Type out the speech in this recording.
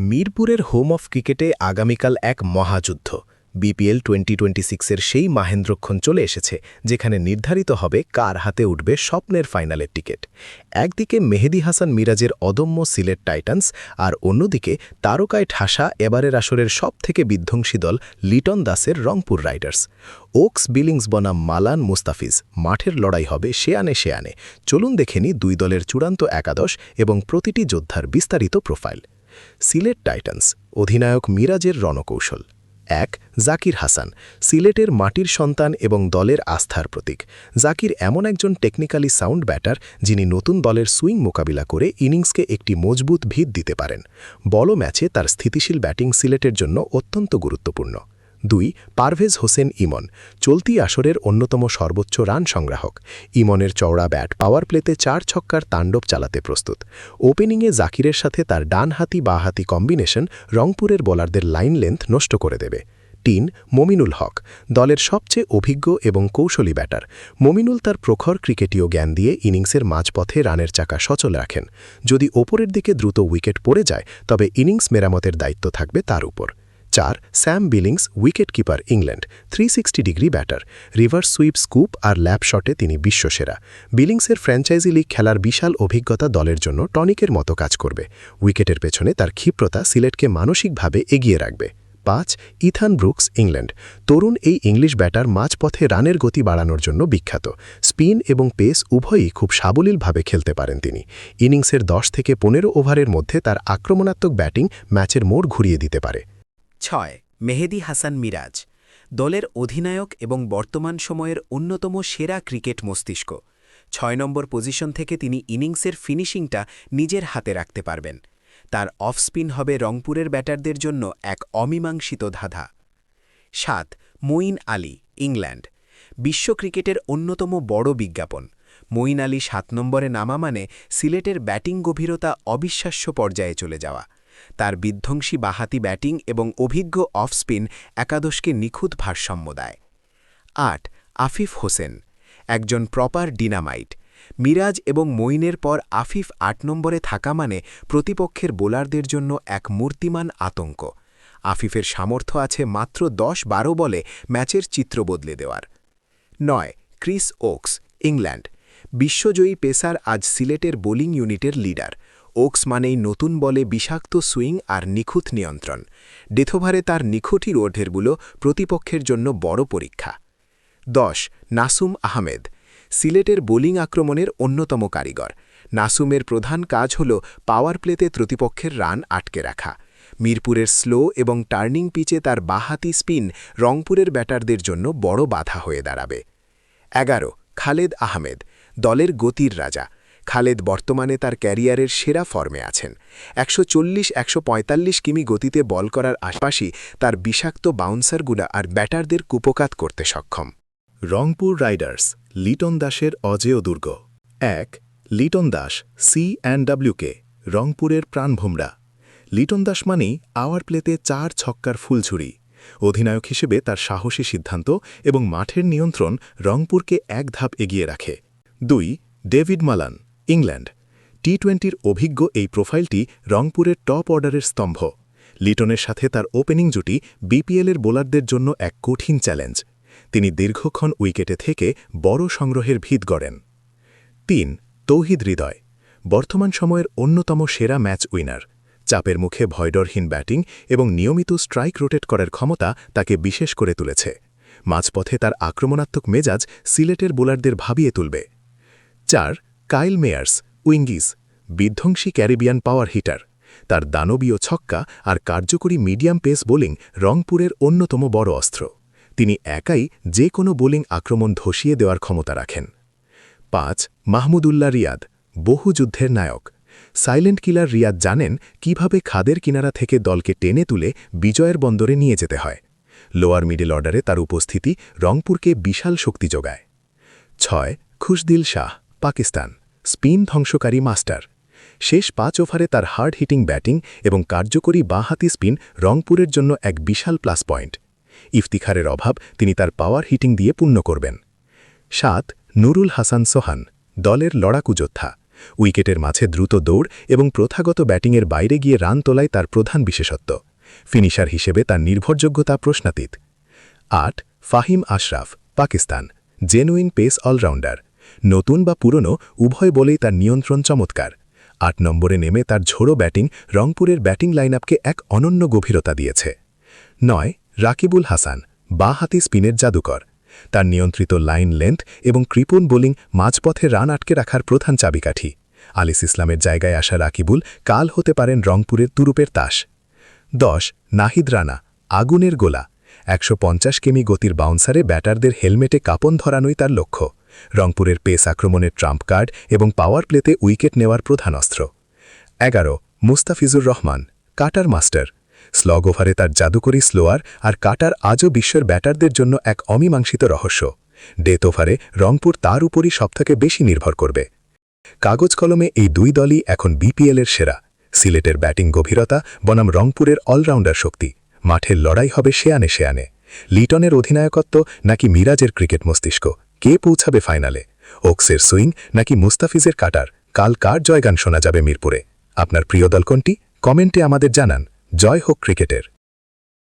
মিরপুরের home of ক্রিকেটে আগামীকাল এক মহাযুদ্ধ। বিপিএল 2026-এর সেই মাহেন্দ্রক্ষণ চলে এসেছে, যেখানে নির্ধারিত হবে কার হাতে উঠবে স্বপ্নের ফাইনালের টিকিট। একদিকে মেহেদী হাসান মিরাজের অদম্য সিলেট টাইটান্স, আর অন্যদিকে তারকায় ঠাসা এবারের আসরের সবথেকে বিধ্বংসী দল লিটন দাসের রংপুর রাইডার্স। ওকস বিলিংস বনাম মালান মুস্তাফিজ, মাঠের লড়াই হবে শেয়ানে। চলুন দেখেনি দুই দলের চূড়ান্ত একাদশ এবং প্রতিটি যোদ্ধার বিস্তারিত প্রোফাইল। সিলেট টাইটান্স, অধিনায়ক মিরাজের রণকৌশল। ১. জাকির হাসান, সিলেটের মাটির সন্তান এবং দলের আস্থার প্রতীক। জাকির এমন একজন টেকনিক্যালি সাউন্ড ব্যাটার, যিনি নতুন দলের সুইং মোকাবিলা করে ইনিংসকে একটি মজবুত ভিত দিতে পারেন। বড় ম্যাচে তার স্থিতিশীল ব্যাটিং সিলেটের জন্য অত্যন্ত গুরুত্বপূর্ণ। ২. পারভেজ হোসেন ইমন, চলতি আসরের অন্যতম সর্বোচ্চ রান সংগ্রাহক। ইমনের চওড়া ব্যাট পাওয়ার প্লেতে ৪ ছক্কার তাণ্ডব চালাতে প্রস্তুত। ওপেনিংয়ে জাকিরের সাথে তার ডানহাতি বাঁহাতি কম্বিনেশন রংপুরের বোলারদের লাইন লেন্থ নষ্ট করে দেবে। ৩. মমিনুল হক, দলের সবচেয়ে অভিজ্ঞ এবং কৌশলী ব্যাটার। মমিনুল তার প্রখর ক্রিকেটীয় জ্ঞান দিয়ে ইনিংসের মাঝপথে রানের চাকা সচল রাখেন। যদি ওপরের দিকে দ্রুত উইকেট পড়ে যায়, তবে ইনিংস মেরামতের দায়িত্ব থাকবে তার উপর। ৪. Sam Billings, wicket keeper England, 360 degree batter. Reverse sweep, scoop আর ল্যাপ শটে তিনি বিশ্বসেরা। বিলিংসের ফ্র্যাঞ্চাইজি লিগ খেলার বিশাল অভিজ্ঞতা দলের জন্য টনিকের মতো কাজ করবে। উইকেটের পেছনে তার ক্ষিপ্রতা সিলেটকে মানসিকভাবে এগিয়ে রাখবে। ৫. ইথান ব্রুকস, ইংল্যান্ড, তরুণ এই ইংলিশ ব্যাটার মাঝপথে রানের গতি বাড়ানোর জন্য বিখ্যাত। স্পিন এবং পেস উভয়ই খুব সাবলীলভাবে খেলতে পারেন তিনি। ইনিংসের ১০ থেকে ১৫ ওভারের মধ্যে তার আক্রমণাত্মক ব্যাটিং ম্যাচের মোড় ঘুরিয়ে দিতে পারে। ৬. মেহেদী হাসান মিরাজ, দলের অধিনায়ক এবং বর্তমান সময়ের অন্যতম সেরা ক্রিকেট মস্তিষ্ক। ৬ নম্বর পজিশন থেকে তিনি ইনিংসের ফিনিশিংটা নিজের হাতে রাখতে পারবেন। তার অফ স্পিন হবে রংপুরের ব্যাটারদের জন্য এক অমীমাংসিত ধাঁধা। ৭. মঈন আলী, ইংল্যান্ড, বিশ্ব ক্রিকেটের অন্যতম বড় বিজ্ঞাপন। মঈন আলী ৭ নম্বরে নামা মানে সিলেটের ব্যাটিং গভীরতা অবিশ্বাস্য পর্যায়ে চলে যাওয়া। তার বিধ্বংসী বাঁহাতি ব্যাটিং এবং অভিজ্ঞ অফ স্পিন একাদশকে নিখুঁত ভারসাম্য দেয়। ৮. আফিফ হোসেন, একজন প্রপার ডিনামাইট। মিরাজ এবং মঈনের পর আফিফ ৮ নম্বরে থাকা মানে প্রতিপক্ষের বোলারদের জন্য এক মূর্তিমান আতঙ্ক। আফিফের সামর্থ্য আছে মাত্র ১০-১২ বলে ম্যাচের চিত্র বদলে দেওয়ার। ৯. ক্রিস ওকস, ইংল্যান্ড, বিশ্বজয়ী পেসার আজ সিলেটের বোলিং ইউনিটের লিডার। ওকস মানেই নতুন বলে বিষাক্ত সুইং আর নিখুঁত নিয়ন্ত্রণ। ডেথোভারে তার নিখুঁতি ওভারগুলো প্রতিপক্ষের জন্য বড় পরীক্ষা। ১০. নাসুম আহমেদ, সিলেটের বোলিং আক্রমণের অন্যতম কারিগর। নাসুমের প্রধান কাজ হল পাওয়ার প্লেতে প্রতিপক্ষের রান আটকে রাখা। মিরপুরের স্লো এবং টার্নিং পিচে তার বাঁহাতি স্পিন রংপুরের ব্যাটারদের জন্য বড় বাধা হয়ে দাঁড়াবে। ১১. খালেদ আহমেদ, দলের গতির রাজা। খালেদ বর্তমানে তার ক্যারিয়ারের সেরা ফর্মে আছেন। ১৪০-১৪৫ কিমি গতিতে বল করার আশপাশই তার বিষাক্ত বাউন্সারগুলা আর ব্যাটারদের কুপোকাত করতে সক্ষম। রংপুর রাইডার্স, লিটন দাসের অজেয় দুর্গ। ১. লিটন দাস, C&WK, রংপুরের প্রাণভোমরা। লিটন দাস মানেই আওয়ার প্লেতে ৪ ছক্কার ফুলঝুরি। অধিনায়ক হিসেবে তার সাহসী সিদ্ধান্ত এবং মাঠের নিয়ন্ত্রণ রংপুরকে এক ধাপ এগিয়ে রাখে। ২. ডেভিড মালান, ইংল্যান্ড, টি-20-র অভিজ্ঞ এই প্রোফাইলটি রংপুরের টপ অর্ডারের স্তম্ভ। লিটনের সাথে তার ওপেনিং জুটি বিপিএলের বোলারদের জন্য এক কঠিন চ্যালেঞ্জ। তিনি দীর্ঘক্ষণ উইকেটে থেকে বড় সংগ্রহের ভিত গড়েন। ৩. তৌহিদ হৃদয়, বর্তমান সময়ের অন্যতম সেরা ম্যাচ উইনার। চাপের মুখে ভয়ডরহীন ব্যাটিং এবং নিয়মিত স্ট্রাইক রোটেট করার ক্ষমতা তাকে বিশেষ করে তুলেছে। মাঝপথে তার আক্রমণাত্মক মেজাজ সিলেটের বোলারদের ভাবিয়ে তুলবে। ৪. কাইল মেয়ার্স, উইঙ্গিস, বিধ্বংসী ক্যারিবিয়ান পাওয়ার হিটার। তার দানবীয় ছক্কা আর কার্যকরী মিডিয়াম পেস বোলিং রংপুরের অন্যতম বড় অস্ত্র। তিনি একাই যে কোনো বোলিং আক্রমণ ধসিয়ে দেওয়ার ক্ষমতা রাখেন। ৫. মাহমুদুল্লাহ রিয়াদ, বহু যুদ্ধের নায়ক। সাইলেন্ট কিলার রিয়াদ জানেন কিভাবে খাদের কিনারা থেকে দলকে টেনে তুলে বিজয়ের বন্দরে নিয়ে যেতে হয়। লোয়ার মিডল অর্ডারে তার উপস্থিতি রংপুরকে বিশাল শক্তি যোগায়। ৬. খুশদিল শাহ, পাকিস্তান, স্পিন ধ্বংসকারী মাস্টার। শেষ ৫ ওভারে তার হার্ড হিটিং ব্যাটিং এবং কার্যকরী বাঁহাতি স্পিন রংপুরের জন্য এক বিশাল প্লাস পয়েন্ট। ইফতিখারের অভাব তিনি তার পাওয়ার হিটিং দিয়ে পূর্ণ করবেন। ৭. নুরুল হাসান সোহান, দলের লড়াকু যোদ্ধা। উইকেটের মাঝে দ্রুত দৌড় এবং প্রথাগত ব্যাটিংয়ের বাইরে গিয়ে রান তোলাই তার প্রধান বিশেষত্ব। ফিনিশার হিসেবে তার নির্ভরযোগ্যতা প্রশ্নাতীত। ৮ Fahim Ashraf, Pakistan, genuine pace allrounder. নতুন বা পুরনো উভয় বলেই তার নিয়ন্ত্রণ চমৎকার। ৮ নম্বরে নেমে তার ঝোড়ো ব্যাটিং রংপুরের ব্যাটিং লাইনআপকে এক অনন্য গভীরতা দিয়েছে। ৯ রাকিবুল হাসান, বাঁ-হাতি স্পিনের জাদুকর। তার নিয়ন্ত্রিত লাইন লেন্থ এবং কৃপণ বোলিং মাঝপথে রান আটকে রাখার প্রধান চাবিকাঠি। আলিস ইসলামের জায়গায় আসা রাকিবুল কাল হতে পারেন রংপুরের তুরুপের তাস। ১০ নাহিদ রানা, আগুনের গোলা। ১৫০ কিমি গতির বাউন্সারে ব্যাটারদের হেলমেটে কাঁপন ধরানোই তার লক্ষ্য। রংপুরের পেস আক্রমণের ট্রাম্প কার্ড এবং পাওয়ার প্লেতে উইকেট নেওয়ার প্রধান অস্ত্র। ১১ Mustafizur Rahman, cutter master. Slog ওভারে তার জাদুকরী স্লোয়ার আর কাটার আজও বিশ্বের ব্যাটারদের জন্য এক অমীমাংসিত রহস্য। ডেথ ওভারে রংপুর তার উপরই সবথেকে বেশি নির্ভর করবে। কাগজ কলমে এই দুই দলই এখন বিপিএলের সেরা। সিলেটের ব্যাটিং গভীরতা বনাম রংপুরের অলরাউন্ডার শক্তি। মাঠের লড়াই হবে শেয়ানে শেয়ানে। লিটনের অধিনায়কত্ব নাকি মিরাজের ক্রিকেট মস্তিষ্ক, কে পৌঁছাবে ফাইনালে? ওকসের সুইং নাকি মুস্তাফিজের কাটার? কাল কার জয়গান শোনা যাবে মিরপুরে? আপনার প্রিয় দল কোনটি? কমেন্টে আমাদের জানান। জয় হোক ক্রিকেটের।